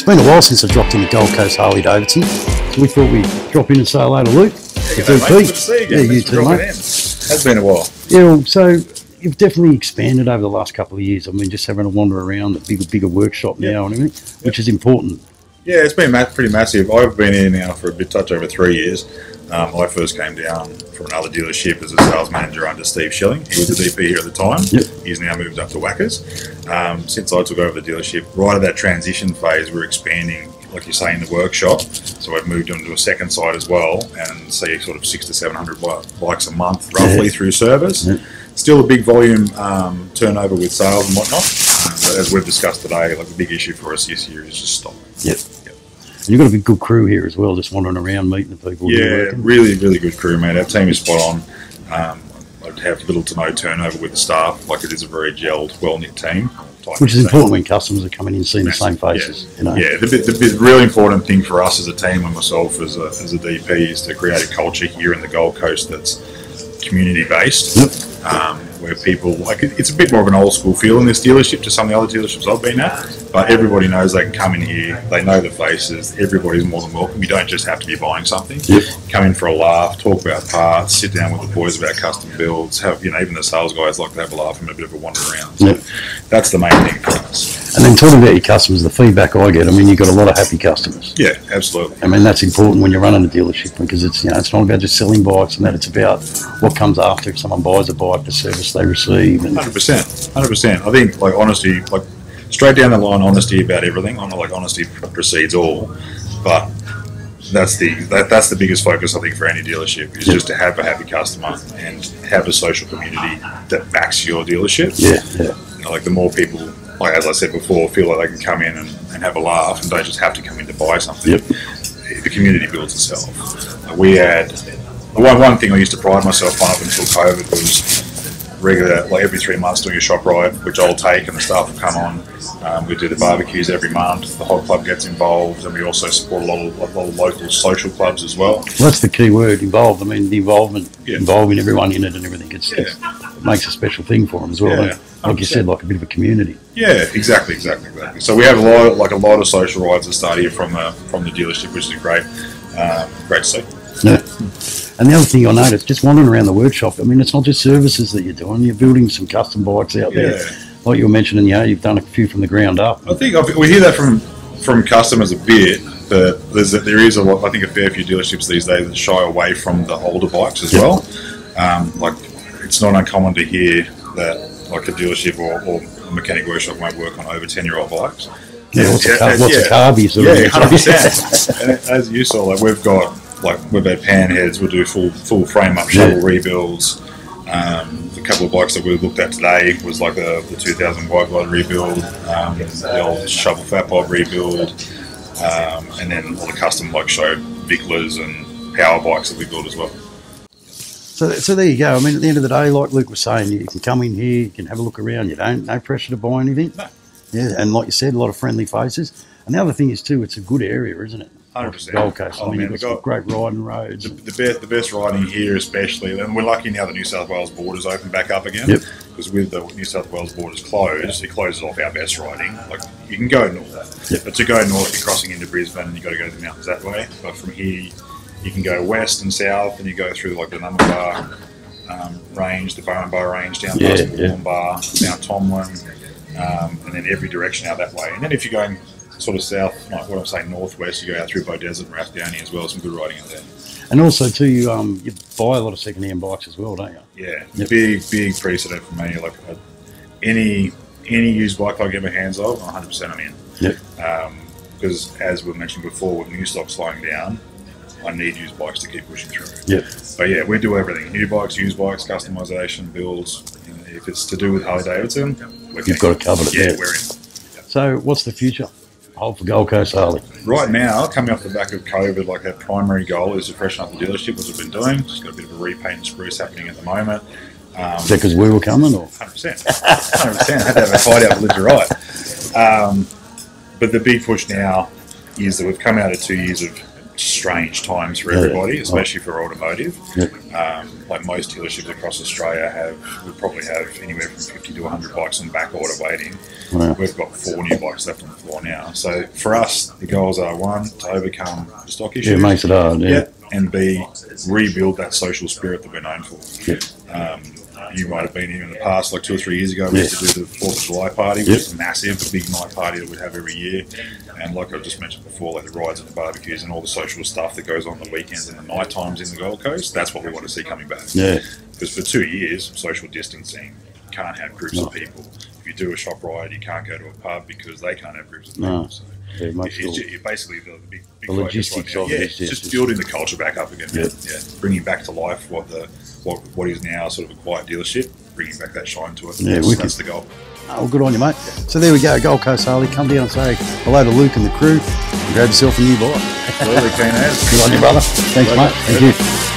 It's been a while since I dropped in at Gold Coast Harley-Davidson, so we thought we'd drop in and say hello to Luke. Yeah, mate. Good to see you again. Yeah, you too, mate. Has been a while. Yeah, well, so you've definitely expanded over the last couple of years. I mean, just having a wander around the bigger workshop now and everything, which is important. Yeah, it's been pretty massive. I've been here now for a bit touch over 3 years. I first came down from another dealership as a sales manager under Steve Schilling. He was the DP here at the time. Yep. He's now moved up to Whackers. Since I took over the dealership, right at that transition phase, we're expanding, like you say, in the workshop. So I've moved on to a second site as well and see sort of 600 to 700 bikes a month roughly through service. Yep. Still a big volume turnover with sales and whatnot. But as we've discussed today, like the big issue for us this year is just stock. Yep. And you've got a big good crew here as well, just wandering around meeting the people. Yeah, really good crew, mate. Our team is spot on. I have little to no turnover with the staff. Like, it is a very gelled, well-knit team. Which is important when customers are coming in seeing the same faces. Yeah, you know? Yeah, the really important thing for us as a team and myself as a DP is to create a culture here in the Gold Coast that's community-based. Yep. Where people, like, it's a bit more of an old school feel in this dealership to some of the other dealerships I've been at, but everybody knows they can come in here, they know the faces, everybody's more than welcome. You don't just have to be buying something. Yep. Come in for a laugh, talk about parts, sit down with the boys about custom builds, have, you know, even the sales guys like to have a laugh and a bit of a wander around. So yep. That's the main thing for us. And then talking about your customers, the feedback I get, I mean, you've got a lot of happy customers. Yeah, absolutely. I mean, that's important when you're running a dealership, because it's, you know, it's not about just selling bikes and that, it's about what comes after if someone buys a bike, the service they receive. And 100%. I think, like, honesty, like, straight down the line, honesty about everything. I know, like, honesty precedes all, but that's the biggest focus, I think, for any dealership is just to have a happy customer and have a social community that backs your dealership. Yeah. You know, like, the more people, like, as I said before, feel like they can come in and have a laugh and don't just have to come in to buy something. Yep. The community builds itself. We had one thing I used to pride myself on up until COVID was regular, like every 3 months, doing a shop ride, which I'll take, and the staff will come on. We do the barbecues every month. The Hog Club gets involved, and we also support a lot of local social clubs as well. Well, that's the key word, involved. I mean, the involvement, involving everyone in it and everything. It makes a special thing for them as well. Yeah, like you said, like a bit of a community. Yeah, exactly. So we have a lot of social rides that start here from the dealership, which is great to see. Yeah. And the other thing I noticed, just wandering around the workshop, I mean, it's not just services that you're doing, you're building some custom bikes out there. Like you were mentioning, you know, you've done a few from the ground up. I think we hear that from customers a bit, but there is a lot, I think, a fair few dealerships these days that shy away from the older bikes as well. Like, it's not uncommon to hear that, like, a dealership or a mechanic workshop won't work on over 10-year-old bikes. Yeah, lots of carbies. Yeah, 100%. And as you saw, like, we've had pan heads, we'll do full frame-up shovel rebuilds. A couple of bikes that we looked at today was like the 2000 bike glide rebuild, the old shovel fat bob rebuild, and then all the custom, like, show Vicklers and power bikes that we build as well. So there you go. I mean, at the end of the day, like Luke was saying, you can come in here, you can have a look around. No pressure to buy anything. No. Yeah, and like you said, a lot of friendly faces. And the other thing is too, it's a good area, isn't it? 100%. Gold Coast. I mean, you've got great riding roads. The best riding here, especially, and we're lucky now the New South Wales borders open back up again. Yep. Because with the New South Wales borders closed, it closes off our best riding. Like, you can go north, but to go north, you're crossing into Brisbane, and you've got to go to the mountains that way. But from here, you can go west and south, and you go through, like, the Numbaba range, the Burrenbar range, down past Wollumbar, Mount Tomlin, and then every direction out that way. And then if you're going sort of south, like what I'm saying, northwest, you go out through Bow Desert and Rathdowney as well. Some good riding out there. And also too, you buy a lot of second-hand bikes as well, don't you? Yeah, big precedent for me. Like, any used bike I get my hands on, 100% I'm in. Yep. Because as we mentioned before, with new stock slowing down, I need used bikes to keep pushing through. Yep. But yeah, we do everything: new bikes, used bikes, customization, builds. You know, if it's to do with Harley-Davidson, you've got to cover it. Yeah, we're in. So, what's the future hold for Gold Coast Harley? Right now, coming off the back of COVID, like, our primary goal is to freshen up the dealership, which we've been doing. Just got a bit of a repaint and spruce happening at the moment. Is that because we were coming, or 100%? 100%. Had to have a fight out with Liz, right? But the big push now is that we've come out of 2 years of strange times for everybody, especially for automotive. Yeah. Like most dealerships across Australia would probably have anywhere from 50 to 100 bikes on back order waiting. Wow. We've got 4 new bikes left on the floor now. So for us, the goals are, one, to overcome the stock issue. Yeah, it makes it hard. Yeah. And B, rebuild that social spirit that we're known for. Yeah. You might have been here in the past, like 2 or 3 years ago, we used to do the 4th of July party, which is massive, a big night party that we'd have every year. And like I just mentioned before, like the rides and the barbecues and all the social stuff that goes on the weekends and the night times in the Gold Coast, that's what we want to see coming back. Yeah. Because for 2 years, social distancing, you can't have groups of people. If you do a shop ride, you can't go to a pub because they can't have groups of people. So it's basically the big the logistics right of it. Just building the culture back up again. Bringing back to life what is now sort of a quiet dealership, bringing back that shine to it. That's the goal. Oh, good on you, mate. So there we go, Gold Coast Harley. Come down and say hello to Luke and the crew and grab yourself a new bike. Absolutely, keen as. Good on you, brother. Thanks, mate. Thank you.